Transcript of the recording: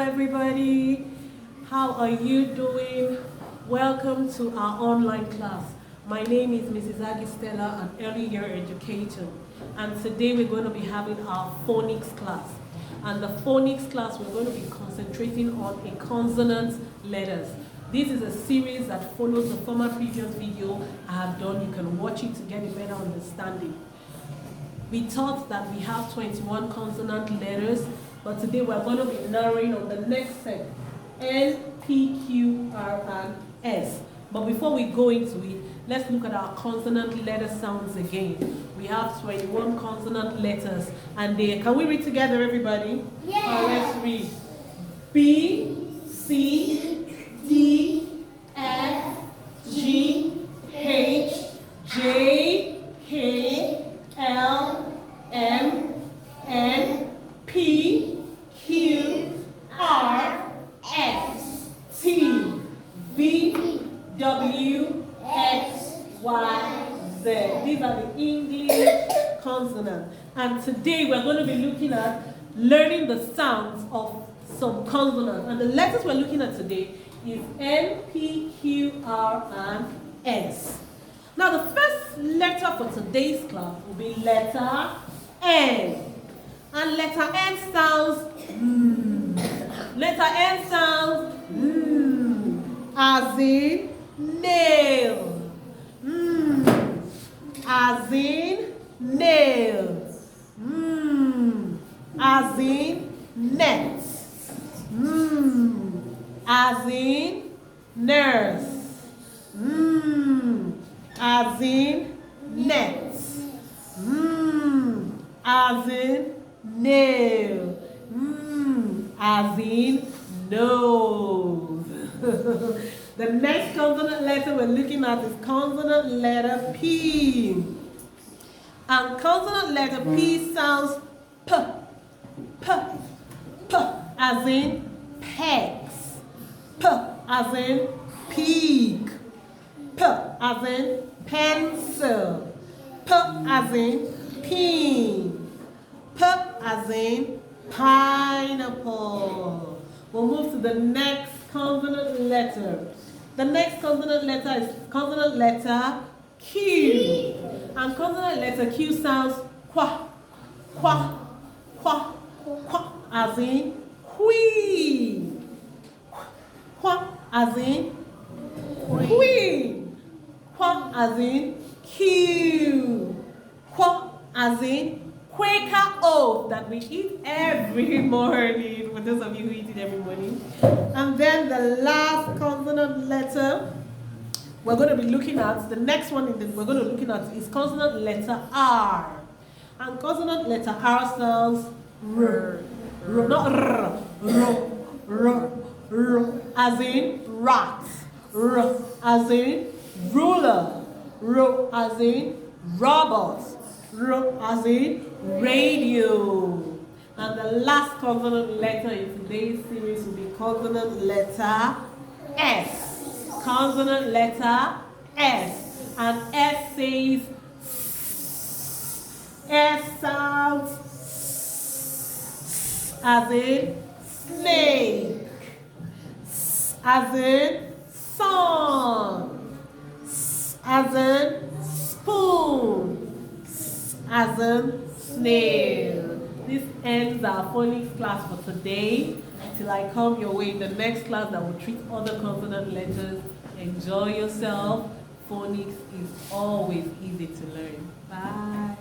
everybody. How are you doing? Welcome to our online class. My name is Mrs. Agistella, an early year educator. And today we're going to be having our phonics class. And the phonics class, we're going to be concentrating on a consonant letters. This is a series that follows the former previous video I have done. You can watch it to get a better understanding. We thought that we have 21 consonant letters, but today we're going to be narrowing on the next set, N, P, Q, R, and S. But before we go into it, let's look at our consonant letter sounds again. We have 21 consonant letters, and can we read together, everybody? Yeah. Let's read. B, C, D, F, G, H, J, K, L, M, N, P, Q, R, S, T, V, W, X, Y, Z. These are the English consonants. And today we're going to be looking at learning the sounds of some consonants. And the letters we're looking at today is N, P, Q, R, and S. Now the first letter for today's class will be letter N. And letter N sounds Letter N sounds as in nail. As in nail. As in net. As in nurse. As in net. As in nail. As in nose. The next consonant letter we're looking at is consonant letter P. And consonant letter P sounds P, P, P, as in pegs. P, as in pig. P, as in pencil. P, as in pin. P, as in pineapple. We'll move to the next consonant letter. The next consonant letter is consonant letter Q. And consonant letter Q sounds qua, qua, qua, qua, as in queen. Qua, as in queen. Qua, as in Q. Qua, as in Quaker oat that we eat every morning, for those of you who eat it every morning. And then the last consonant letter we're going to be looking at, the next one we're going to be looking at is consonant letter R. And consonant letter R sounds R, not R, R, R, as in rat, R, as in ruler, R, as in robot, R, as in radio. And the last consonant letter in today's series will be consonant letter S. Consonant letter S. And S says S sounds as in snake, as in sun, as in spoon, as in snail. This ends our phonics class for today. Till I come your way in the next class that will treat other consonant letters. Enjoy yourself. Phonics is always easy to learn. Bye.